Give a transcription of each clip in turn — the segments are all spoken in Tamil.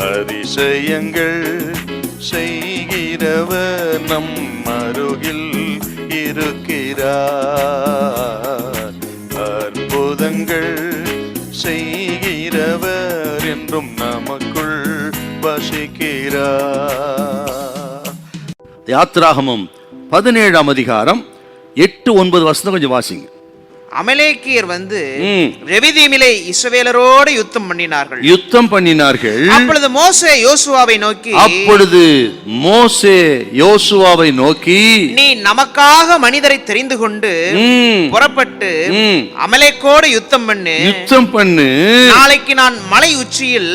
அதிசயங்கள் செய்கிறவர் நம் அருகில் இருக்கிறார். அற்புதங்கள் செய்கிறவர் என்றும் நமக்குள் வசிக்கிறார். யாத்திராகமம் 17ஆம் அதிகாரம் 8-9 வசனம் கொஞ்சம் வாசிங்க. அமலேக்கியர் ரெவிதீமிலே இஸ்ரவேலரோடு யுத்தம் பண்ணினார்கள். அப்பொழுது மோசே யோசுவாவை நோக்கி நீ நமக்காக மனிதரை தெரிந்து கொண்டு புறப்பட்டு அமலேக்கோடு யுத்தம் பண்ணு. நாளைக்கு நான் மலை உச்சியில்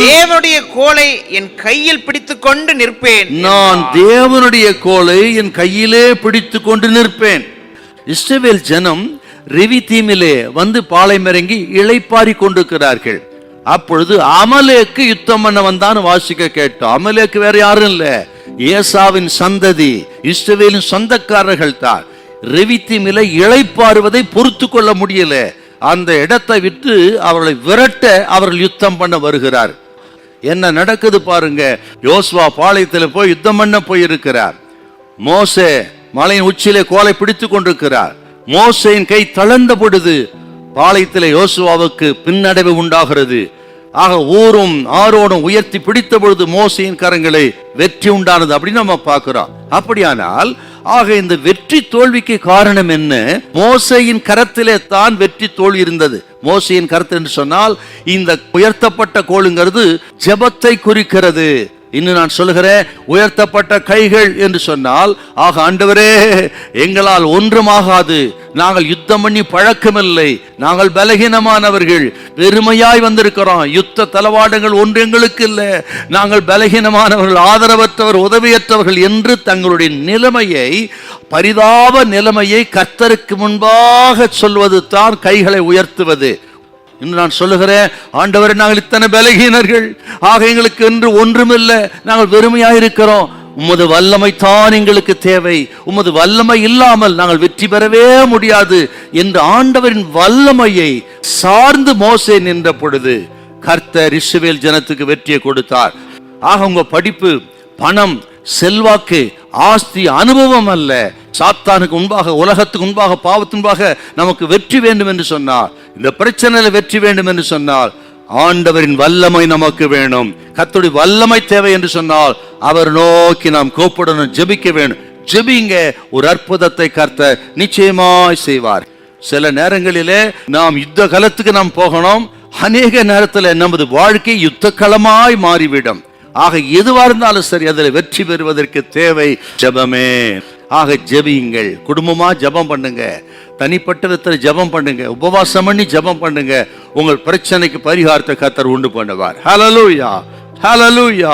தேவனுடைய கோலை என் கையில் பிடித்துக் கொண்டு நிற்பேன். நான் தேவனுடைய கோலை என் கையிலே பிடித்துக் கொண்டு நிற்பேன். இஸ்ரவேல் ஜனம் ரெவிதீமிலே பாளையமிறங்கி இளைப்பாரி கொண்டிருக்கிறார்கள். அப்பொழுது அமலேக்கு யுத்தம் பண்ண வந்தான்னு வாசிக்க கேட்டோம். அமலேக்கு வேற யாரும் இல்ல, ஏசாவின் சந்ததி, இஸ்ரவேலின் சொந்தக்காரர்கள் தான். ரெவிதீமிலே இளைப்பாறுவதை பொறுத்து கொள்ள முடியல. அந்த இடத்தை விட்டு அவர்களை விரட்ட அவர்கள் யுத்தம் பண்ண வருகிறார். என்ன நடக்குது பாருங்க. யோசுவா பாளையத்தில் போய் யுத்தம் பண்ண போயிருக்கிறார். மோசே மலையின் உச்சியிலே கோலை பிடித்துக் கொண்டிருக்கிறார். மோசேயின் கை தளர்ந்த பொழுது பாளையத்திலே யோசுவாவுக்கு பின்னடைவு உண்டாகிறது. ஆக ஊரும் ஆரோடும் உயர்த்தி பிடித்த பொழுது மோசேயின் கரங்களை வெற்றி உண்டானது அப்படின்னு நம்ம பார்க்கிறோம். அப்படியானால் ஆக இந்த வெற்றி தோல்விக்கு காரணம் என்ன? மோசேயின் கரத்திலே தான் வெற்றி தோல்வி இருந்தது. மோசேயின் கரத்து என்று சொன்னால் இந்த உயர்த்தப்பட்ட கோலுங்கிறது ஜெபத்தை குறிக்கிறது. இன்னும் நான் சொல்லுகிறேன், உயர்த்தப்பட்ட கைகள் என்று சொன்னால் ஆக ஆண்டவரே எங்களால் ஒன்றுமாகாது, நாங்கள் யுத்தம் பண்ணி பழக்கமில்லை, நாங்கள் பலகீனமானவர்கள், வெறுமையாய் வந்திருக்கிறோம், யுத்த தளவாடங்கள் ஒன்று எங்களுக்கு இல்லை, நாங்கள் பலகீனமானவர்கள், ஆதரவற்றவர், உதவியற்றவர்கள் என்று தங்களுடைய நிலைமையை, பரிதாப நிலைமையை கர்த்தருக்கு முன்பாக சொல்வது தான் கைகளை உயர்த்துவது. இன்று நான் சொல்லுகிறேன், ஆண்டவரே நாங்கள் இத்தனை பலகீனர்கள், ஆக எங்களுக்கு என்று ஒன்றுமில்லை, நாங்கள் வெறுமையாயிருக்கிறோம், உமது வல்லமை தான் எங்களுக்கு தேவை, உமது வல்லமை இல்லாமல் நாங்கள் வெற்றி பெறவே முடியாது என்று ஆண்டவரின் வல்லமையை சார்ந்து மோசே நின்ற பொழுது கர்த்தர் இஸ்ரவேல் ஜனத்துக்கு வெற்றியை கொடுத்தார். ஆக உங்க படிப்பு, பணம், செல்வாக்கு, ஆஸ்தி, அனுபவம் அல்ல. சாத்தானுக்கு முன்பாக, உலகத்துக்கு முன்பாக, பாவத்துக்கு முன்பாக நமக்கு வெற்றி வேண்டும் என்று சொன்னார், இந்த பிரச்சனையில வெற்றி வேண்டும் என்று சொன்னால் ஆண்டவரின் வல்லமை நமக்கு வேணும். கர்த்தருடைய வல்லமை தேவை என்று சொன்னால் அவர் நோக்கி நாம் கூப்பிடணும், ஜெபிக்க வேணும். ஜெபிங்க, ஒரு அற்புதத்தை கர்த்தர் நிச்சயமாய் செய்வார். சில நேரங்களிலே நாம் யுத்த களத்துக்கு நாம் போகணும். அநேக நேரத்தில் நமது வாழ்க்கை யுத்த களமாய் மாறிவிடும். ஆக எதுவா இருந்தாலும் சரி, அதில் வெற்றி பெறுவதற்கு தேவை ஜெபமே. ஆக ஜெபியுங்கள், குடும்பமா ஜெபம் பண்ணுங்க, தனிப்பட்ட விதத்தில் ஜெபம் பண்ணுங்க, உபவாசம் பண்ணி ஜெபம் பண்ணுங்க. உங்கள் பிரச்சனைக்கு பரிகாரத்தை கர்த்தர் உண்டு பண்ணுவார். ஹல்லேலூயா, ஹல்லேலூயா.